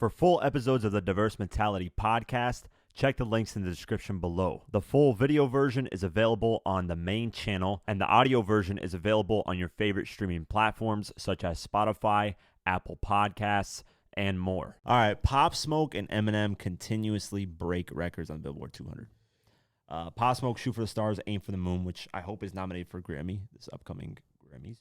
For full episodes of the Diverse Mentality podcast, check the links in the description below. The full video version is available on the main channel, and the audio version is available on your favorite streaming platforms such as Spotify, Apple Podcasts, and more. All right, Pop Smoke and Eminem continuously break records on Billboard 200. Pop Smoke, Shoot for the Stars, Aim for the Moon, which I hope is nominated for Grammy, this upcoming Grammys.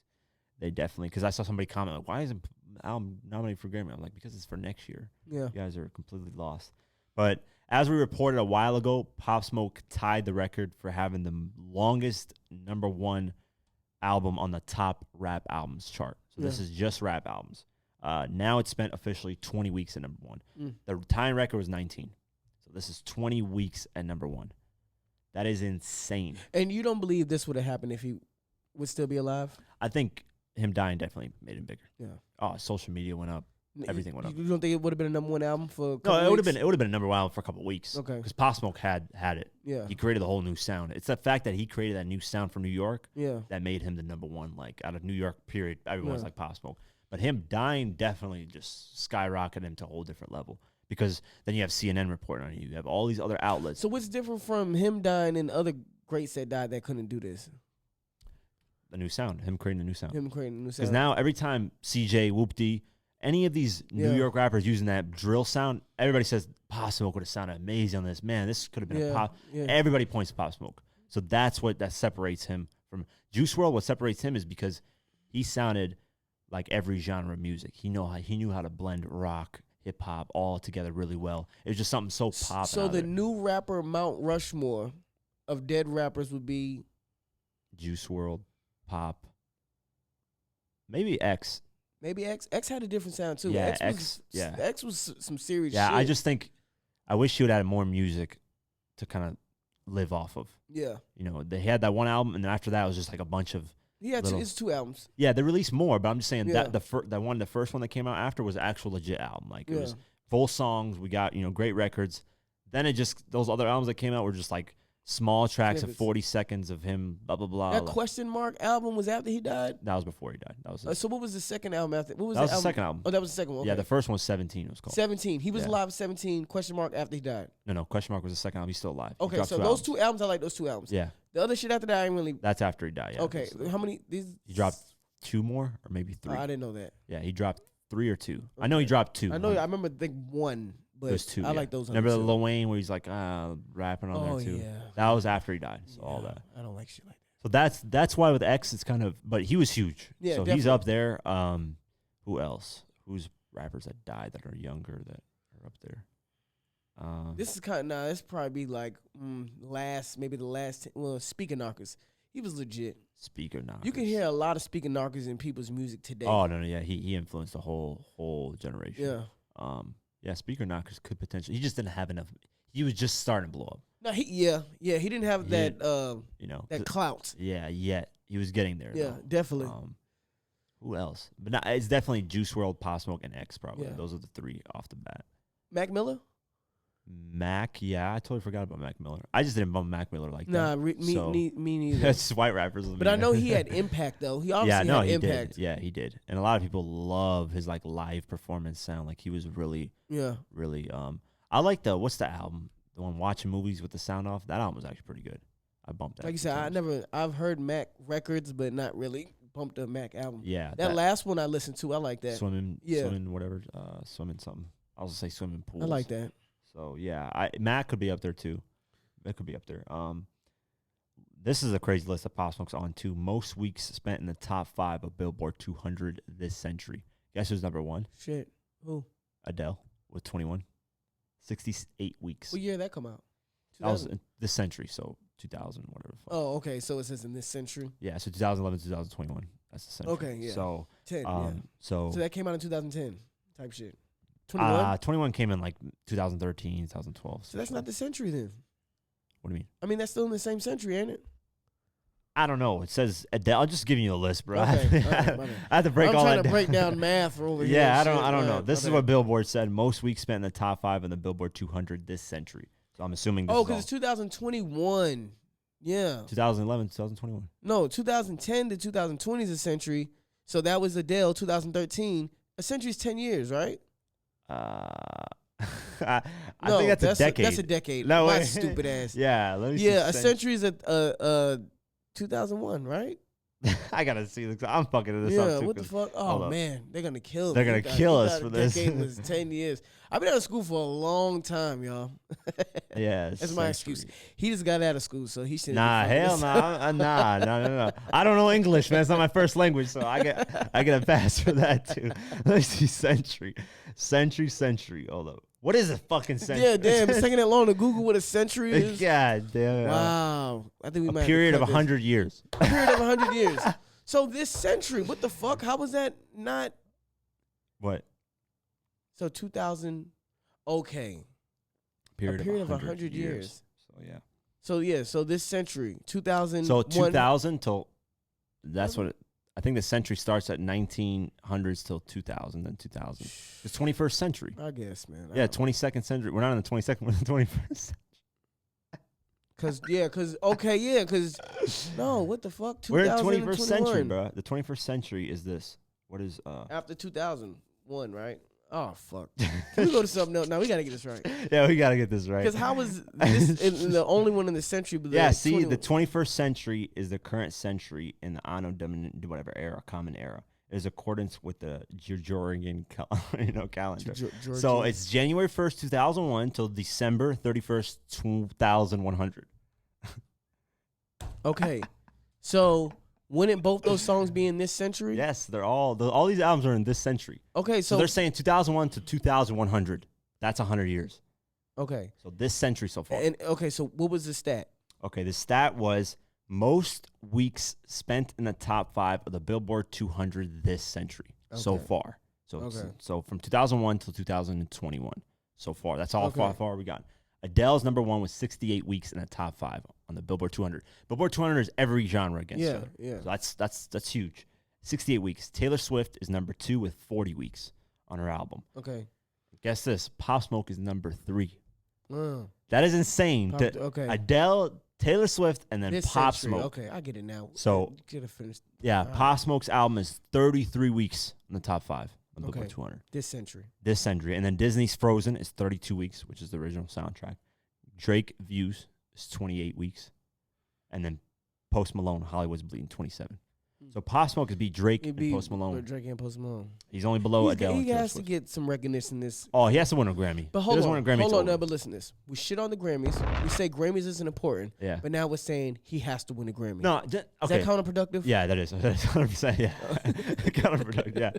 They definitely, because I saw somebody comment, like, why isn't album nominated for Grammy? I'm like, because it's for next year. Yeah. You guys are completely lost. But as we reported a while ago, Pop Smoke tied the record for having the longest #1 album on the top rap albums chart. So this is just rap albums. Now it's spent officially 20 weeks at #1. The tying record was 19. So this is 20 weeks at #1. That is insane. And you don't believe this would have happened if he would still be alive? I think him dying definitely made him bigger. Yeah. Oh, social media went up. Everything went up. You don't think it would have been a #1 album for a couple No, it would have weeks? been a #1 album for a couple of weeks. Okay. Because Pop Smoke had it. Yeah. He created a whole new sound. It's the fact that he created that new sound from New York Yeah. that made him the #1. Like, out of New York, period, everyone's Yeah. like Pop Smoke. But him dying definitely just skyrocketed him to a whole different level. Because then you have CNN reporting on you. You have all these other outlets. So what's different from him dying and other greats that died that couldn't do this? The new sound. Him creating a new sound. Him creating a new Because sound. now every time CJ, Whoop-D, any of these New York rappers using that drill sound, everybody says Pop Smoke would have sounded amazing on this. Man, this could have been a pop. Yeah. Everybody points to Pop Smoke. So that's what that separates him from Juice WRLD. What separates him is because he sounded like every genre of music. He knew how to blend rock, hip hop all together really well. It was just something so pop. So the new rapper Mount Rushmore of dead rappers would be Juice WRLD, Pop, maybe X. maybe X. X had a different sound too. Yeah, X was some serious Yeah, shit. I just think I wish he would add more music to kind of live off of. Yeah. You know, they had that one album, and then after that it was just like a bunch of. He had little, it's 2 albums. Yeah, they released more, but I'm just saying Yeah. that the first one that came out after was an actual legit album. Like, it Yeah. was full songs. We got, great records. Then it just, those other albums that came out were just like small tracks of Snippets. 40 seconds of him, blah, blah, blah. That Question Mark album was after he died? That was before he died. That was So what was the second album after? What was that was the the second album. Oh, that was the second one. Okay. Yeah, the first one was 17, it was called. 17. He was Yeah. alive at 17, Question Mark after he died. No, Question Mark was the second album. He's still alive. He Okay, dropped so two those albums. 2 albums, I like those 2 albums. Yeah, The other shit after that, I ain't really. that's after he died. Yeah. Okay, how many? These. He dropped 2 more or maybe 3. I didn't know that. Yeah, he dropped 3 or 2. I know he dropped 2. I know. I remember the 1, but There's 2. I like those. Remember the 100%. Lil Wayne where he's like rapping on Oh there too. yeah. That was after he died. So all Yeah, that. I don't like shit like that. So that's why with X it's kind of, but he was huge. Yeah, so he's definitely. up there. Who else? Who's rappers that died that are younger that are up there? This is kind of This probably be like maybe the last. Speaker Knockers. He was legit. Speaker Knockers. You can hear a lot of Speaker Knockers in people's music today. Oh no, yeah, he influenced the whole generation. Yeah. Yeah, Speaker Knockers could potentially. He just didn't have enough. He was just starting to blow up. No, he didn't have He that that clout. Yeah, yet he was getting there. Yeah, though. definitely. Who else? But no, it's definitely Juice WRLD, Pop Smoke, and X. Probably Yeah. those are the 3 off the bat. Mac Miller? Mac, yeah, I totally forgot about Mac Miller. I just didn't bump Mac Miller like Nah, that. me neither. That's just white rappers. But I know he had impact though. He obviously had he impact. did. Yeah, he did. And a lot of people love his like live performance sound. Like he was really, Yeah. really. I like what's the album? The one watching movies with the sound off. That album was actually pretty good. I bumped that. Like you said, I've heard Mac records, but not really bumped a Mac album. Yeah, That last one I listened to, I like that. swimming, whatever, swimming something. I was gonna say swimming pools. I like that. So yeah, Mac could be up there too. That could be up there. This is a crazy list that Pop Smoke's on too. Most weeks spent in the top 5 of Billboard 200 this century. Guess who's #1? Shit. Who? Adele with 21. 68 weeks. What year did that come out? That was 2000? in this century, so 2000, whatever. the fuck. Oh, okay. So it says in this century. Yeah, so 2011, 2021. That's the century. Okay, yeah. So, 10. Yeah. so So that came out in 2010 type shit. 21. 21 came in like 2013, 2012. So that's not the century then. What do you mean? I mean, that's still in the same century, ain't it? I don't know. It says Adele. I'm just giving you a list, bro. Okay, I have to break I'm all trying that to down. break down math over here. Yeah, and I shit. don't know. Alright, This is okay. what Billboard said. Most weeks spent in the top 5 in the Billboard 200 this century. So I'm assuming this Oh, is because it's 2021. Yeah. 2011, 2021. No, 2010 to 2020 is a century. So that was Adele, 2013. A century's 10 years, right? I think that's a decade. That's a decade. No, My wait. stupid ass. Yeah, let me see. Yeah, a century is 2001, right? I gotta see. I'm fucking this up Yeah, too. what the fuck? Oh man, they're gonna kill me. They're gonna kill us for this. Decade was 10 years. I've been out of school for a long time, y'all. Yeah, that's my excuse. He just got out of school, so he should. Nah, hell no, no. I don't know English, man. It's not my first language, so I get a pass for that too. Let's see, century. Hold up. What is a fucking century? Yeah, damn. It's taking that long to Google what a century is. God damn. Wow. I think we might a period of have 100 years. A period of 100 years. So this century, what the fuck? How was that not? What? So 2000. Okay. A period of 100 years. So yeah. So this century, 2000. So 2000 till. That's what. I think the century starts at 1900s till 2000, then 2000. It's 21st century. I guess, man. Yeah, 22nd century. We're not in the 22nd, we're in the 21st. No, what the fuck? We're in the 21st century, bro. The 21st century is this. What is after 2001, right? Oh fuck. Can we go to something else? Now we gotta get this right. Yeah, we gotta get this right. Because how was this the only one in the century? But yeah, see, the 21st century is the current century in the Anno Domini, whatever era, common era. It is accordance with the Gregorian calendar. So it's January 1st, 2001 till December 31st, 2100. Okay, so wouldn't both those songs be in this century? Yes, they're all these albums are in this century. Okay, so they're saying 2001 to 2100. That's 100 years. Okay. So this century so far. And okay, so what was the stat? Okay, the stat was most weeks spent in the top 5 of the Billboard 200 this century so far. So from 2001 till 2021 so far. That's all far we got. Adele's number 1 was 68 weeks in the top 5 on the Billboard 200. Billboard 200 is every genre against her. Yeah. So that's huge. 68 weeks. Taylor Swift is number 2 with 40 weeks on her album. Okay. Guess this. Pop Smoke is number 3. That is insane. Adele, Taylor Swift, and then this Pop century. Smoke. Okay, I get it now. So could have finished. Yeah, Pop Smoke's album is 33 weeks in the top 5 on Billboard 200. This century. And then Disney's Frozen is 32 weeks, which is the original soundtrack. Drake Views is 28 weeks. And then Post Malone, Hollywood's Bleeding, 27. So Pop Smoke could be Drake and Post Malone. Drake and Post Malone. He's only below Adele. He has to get some recognition this. Oh, he has to win a Grammy. But hold on, but listen to this. We shit on the Grammys. We say Grammys isn't important. Yeah. But now we're saying he has to win a Grammy. No, Is that counterproductive? Yeah, that is 100%. Yeah, counterproductive. Yeah.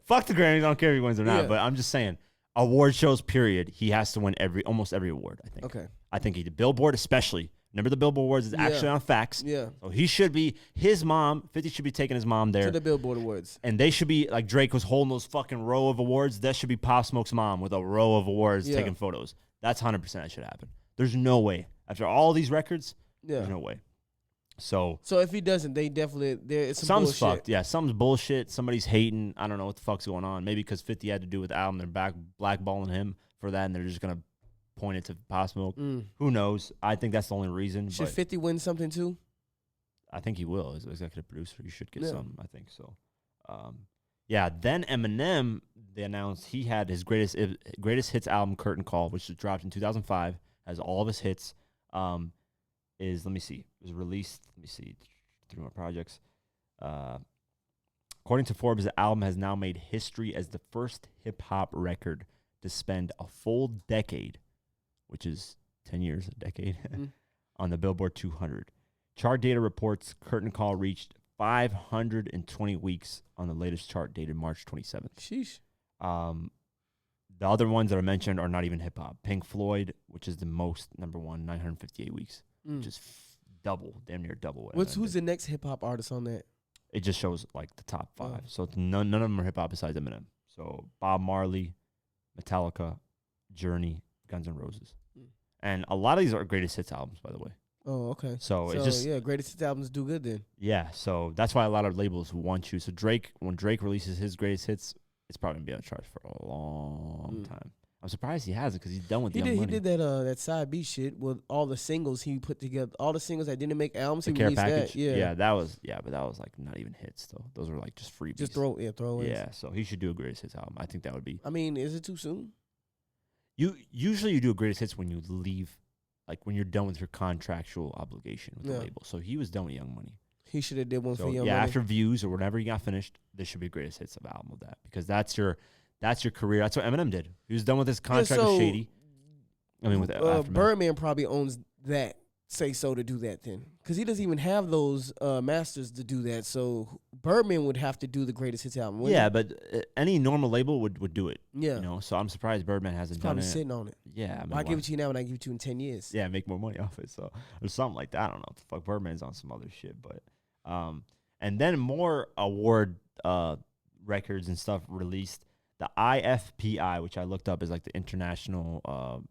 Fuck the Grammys. I don't care if he wins or not. But I'm just saying, award shows. Period. He has to win almost every award. I think. Okay. I think he did. Billboard especially. Remember the Billboard Awards is actually on facts. Yeah. So he should be, his mom, 50 should be taking his mom there. To the Billboard Awards. And they should be, like Drake was holding those fucking row of awards. That should be Pop Smoke's mom with a row of awards taking photos. That's 100% that should happen. There's no way. After all these records, there's no way. So if he doesn't, they definitely, it's some bullshit. bullshit. Fucked. Yeah, something's bullshit. Somebody's hating. I don't know what the fuck's going on. Maybe because 50 had to do with the album. They're blackballing him for that, and they're just going to pointed to Pop Smoke. Who knows? I think that's the only reason. Should 50 win something too? I think he will. As executive producer, he should get some. I think so. Then Eminem, they announced he had his greatest hits album, Curtain Call, which was dropped in 2005. Has all of his hits. Let me see. It was released. Let me see. 3 more projects. According to Forbes, the album has now made history as the first hip hop record to spend a full decade, which is 10 years, a decade, on the Billboard 200. Chart data reports Curtain Call reached 520 weeks on the latest chart dated March 27th. Sheesh. The other ones that I mentioned are not even hip-hop. Pink Floyd, which is the most, number 1, 958 weeks, which is damn near double. Who's the next hip-hop artist on that? It just shows, like, the top 5. So none of them are hip-hop besides Eminem. So Bob Marley, Metallica, Journey, Guns N' Roses. And a lot of these are greatest hits albums, by the way. Oh, okay. So it's just greatest hits albums do good then. Yeah, so that's why a lot of labels want you. So when Drake releases his greatest hits, it's probably gonna be on charts for a long time. I'm surprised he hasn't because he's done with Young Money. He did that side B shit with all the singles he put together, all the singles that didn't make albums. The he Care released Package. That. But that was like not even hits though. Those were like just freebies. Just throw away. Yeah, so he should do a greatest hits album. I think that would be. I mean, is it too soon? Usually you do a greatest hits when you leave, like when you're done with your contractual obligation with the label. So he was done with Young Money. He should have did one for Young Money. Yeah, after Views or whenever he got finished, there should be a greatest hits of album of that, because that's your career. That's what Eminem did. He was done with his contract with Shady. I mean, with Birdman probably owns that Say So to do that then, because he doesn't even have those masters to do that. So Birdman would have to do the greatest hits album. Yeah, but any normal label would do it. Yeah, you know. So I'm surprised Birdman hasn't done it. Probably sitting on it. Yeah, I mean, I'll give it to you now, and I give it to you in 10 years. Yeah, make more money off it. So or something like that. I don't know. Fuck, Birdman's on some other shit, but and then more award records and stuff released. The IFPI, which I looked up, is like the International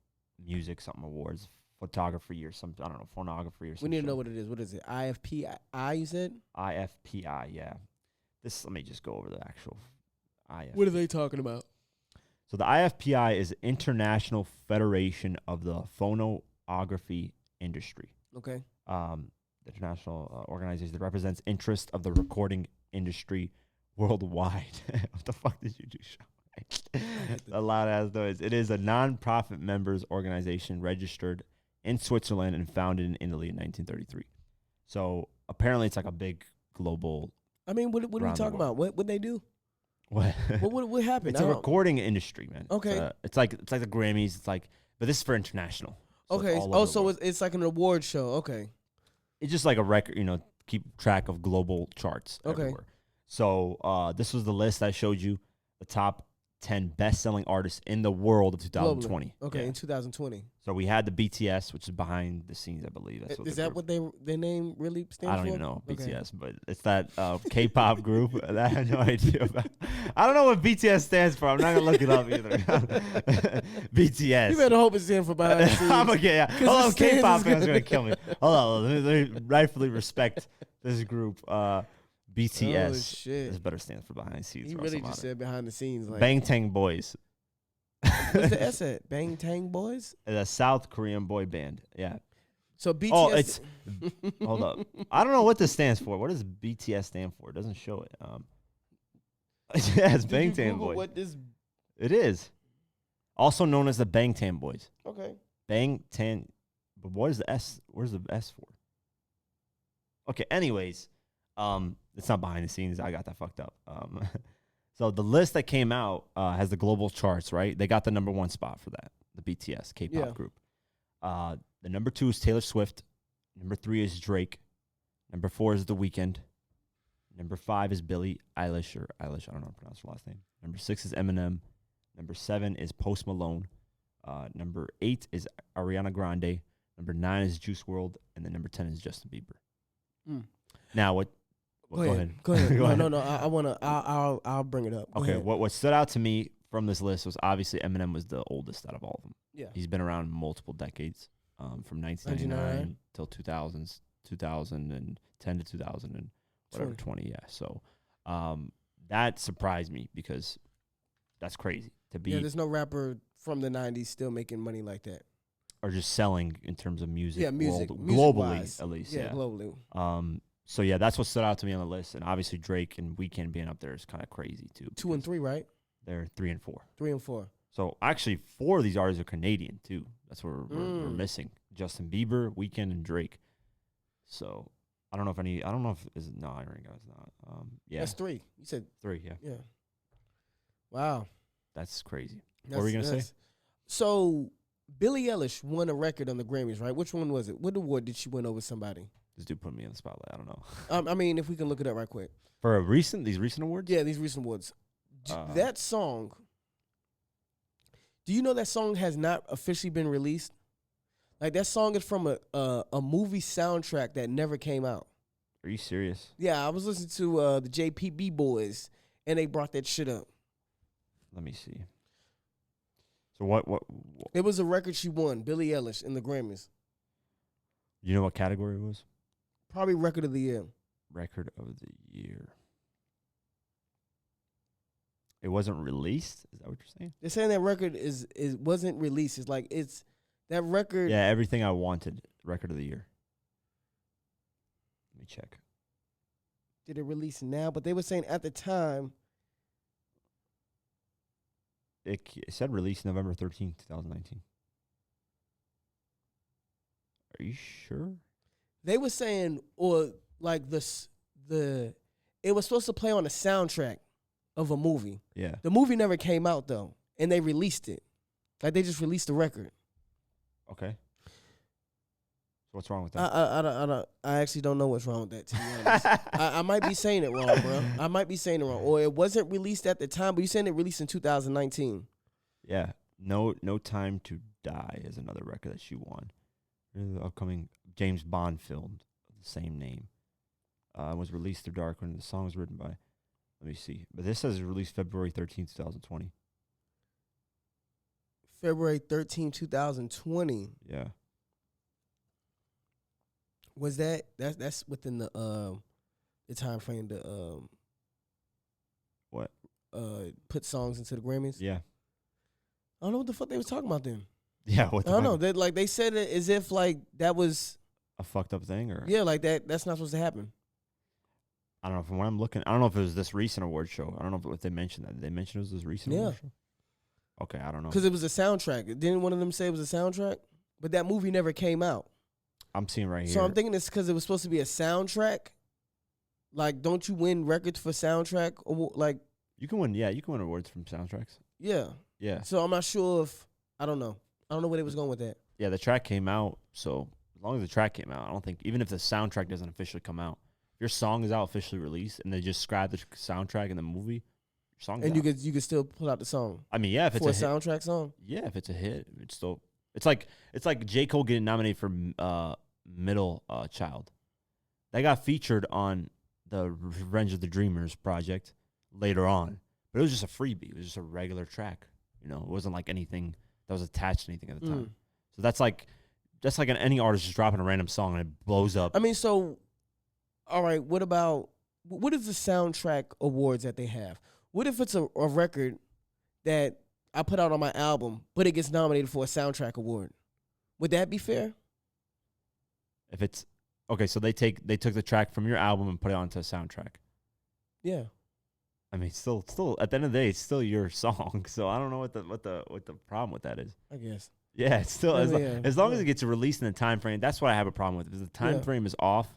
Music something awards. Photography or something. I don't know, phonography or something. We need to know what it is. What is it? IFPI, you said? IFPI, yeah. Let me just go over the actual IFPI. What are they talking about? So the IFPI is International Federation of the Phonography Industry. Okay. The international organization that represents interest of the recording industry worldwide. What the fuck did you do, Sean? A loud ass noise. It is a non-profit members organization registered in Switzerland and founded in Italy in 1933. So apparently it's like a big global. I mean, what are we talking about? What they do? What? what happened? It's a recording industry, man. Okay. It's like the Grammys. It's like, but this is for international. So okay. So it's like an award show. Okay. It's just like a record, keep track of global charts everywhere. So this was the list I showed you, the top 10 best-selling artists in the world of 2020. Globally. Okay, in 2020. So we had the BTS, which is behind the scenes, I believe. Is that what their name really stands for? I don't even know BTS, but it's that K-pop group that I have no idea about. I don't know what BTS stands for. I'm not gonna look it up either. BTS. You better hope it stands for behind the scenes. I'm okay. Yeah. Hold on, K-pop fans are gonna kill me. Hold on, let me rightfully respect this group. BTS. Oh, shit. This better stand for behind the scenes. He really just said behind the scenes. Like, Bangtan Boys. What's the S at? Bangtan Boys? It's a South Korean boy band. Yeah. So BTS. Oh, it's. Hold up. I don't know what this stands for. What does BTS stand for? It doesn't show it. Yeah, it's Bangtan Boys. What this? It is. Also known as the Bangtan Boys. Okay. Bangtan. But what is the S? Where's the S for? Okay. Anyways. It's not behind the scenes. I got that fucked up. So the list that came out has the global charts, right? They got the number 1 spot for that, the BTS K-pop group. The number 2 is Taylor Swift. Number 3 is Drake. Number 4 is The Weeknd. Number 5 is Billie Eilish, I don't know how to pronounce her last name. Number 6 is Eminem. Number 7 is Post Malone. Number 8 is Ariana Grande. Number 9 is Juice WRLD. And then number 10 is Justin Bieber. Now, what? Go ahead. Go ahead. No. I'll bring it up. Okay. What stood out to me from this list was obviously Eminem was the oldest out of all of them. Yeah. He's been around multiple decades, from 1999 till 2000s, 2010 to 2000 and whatever 20. Yeah. So, that surprised me because that's crazy to be. Yeah. There's no rapper from the 90s still making money like that. Or just selling in terms of music. Yeah, music globally at least. Yeah, globally. So yeah, that's what stood out to me on the list, and obviously Drake and Weeknd being up there is kind of crazy too. 2 and 3, right? They're 3 and 4. 3 and 4. So actually, 4 of these artists are Canadian too. That's what we're missing: Justin Bieber, Weeknd, and Drake. So I don't know if is it? No, I think it's not. Yeah, that's 3. You said 3. Yeah. Yeah. Wow, that's crazy. What were you gonna say? So Billie Eilish won a record on the Grammys, right? Which one was it? What award did she win over somebody? This dude put me in the spotlight. I don't know. I mean, if we can look it up right quick. For these recent awards? Yeah, these recent awards. That song, do you know that song has not officially been released? Like, that song is from a movie soundtrack that never came out. Are you serious? Yeah, I was listening to the JPB Boys, and they brought that shit up. Let me see. So what? It was a record she won, Billie Eilish, in the Grammys. You know what category it was? Probably Record of the Year. Record of the Year. It wasn't released? Is that what you're saying? They're saying that record wasn't released. It's like that record. Yeah, Everything I Wanted, Record of the Year. Let me check. Did it release now? But they were saying at the time. it said released November 13th, 2019. Are you sure? They were saying, or like it was supposed to play on the soundtrack of a movie. Yeah. The movie never came out though, and they released it. Like they just released the record. Okay. So what's wrong with that? I actually don't know what's wrong with that, to be honest. I might be saying it wrong, bro. I might be saying it wrong. Or it wasn't released at the time, but you saying it released in 2019. Yeah. No Time to Die is another record that she won. The upcoming James Bond film, the same name, was released through Darkwind. The song was written by, let me see, but this says it released February 13th, 2020. February 13, 2020. Yeah. Was that's within the time frame to What? Put songs into the Grammys? Yeah. I don't know what the fuck they was talking about then. Yeah, what the I don't fuck? know. They said it as if like that was A fucked up thing, or yeah, like that's not supposed to happen. I don't know. From what I'm looking, I don't know if it was this recent award show. I don't know if they mentioned that. Did they mention it was this recent award show? Okay, I don't know. Because it was a soundtrack. Didn't one of them say it was a soundtrack? But that movie never came out. I'm seeing right here. So I'm thinking it's because it was supposed to be a soundtrack. Like, don't you win records for soundtrack? Or like, you can win. Yeah, you can win awards from soundtracks. Yeah. Yeah. So I'm not sure if I don't know where they was going with that. Yeah, the track came out. So as long as the track came out, I don't think even if the soundtrack doesn't officially come out, if your song is out officially released and they just scrap the soundtrack in the movie, your song. And you could still pull out the song. I mean, yeah, if it's for a soundtrack song. Yeah, if it's a hit, it's still. It's like J. Cole getting nominated for Middle Child. That got featured on the Revenge of the Dreamers project later on, but it was just a freebie. It was just a regular track. You know, it wasn't like anything that was attached to anything at the time. So that's like any artist just dropping a random song and it blows up. I mean, so all right, what is the soundtrack awards that they have? What if it's a record that I put out on my album, but it gets nominated for a soundtrack award? Would that be fair? If it's okay, so they took the track from your album and put it onto a soundtrack. Yeah. I mean, still, at the end of the day, it's still your song. So I don't know what the problem with that is. I guess. Yeah, it's still as long as it gets released in the time frame. That's what I have a problem with. If the time frame is off,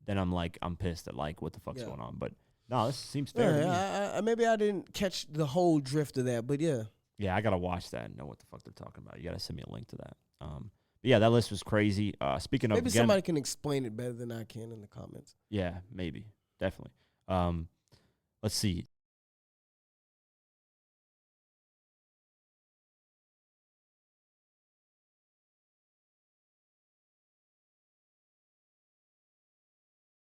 then I'm pissed at like what the fuck's going on. But no, this seems fair to me. Maybe I didn't catch the whole drift of that, but yeah. Yeah, I gotta watch that and know what the fuck they're talking about. You gotta send me a link to that. But yeah, that list was crazy. Speaking of, maybe somebody can explain it better than I can in the comments. Yeah, maybe, definitely. Let's see.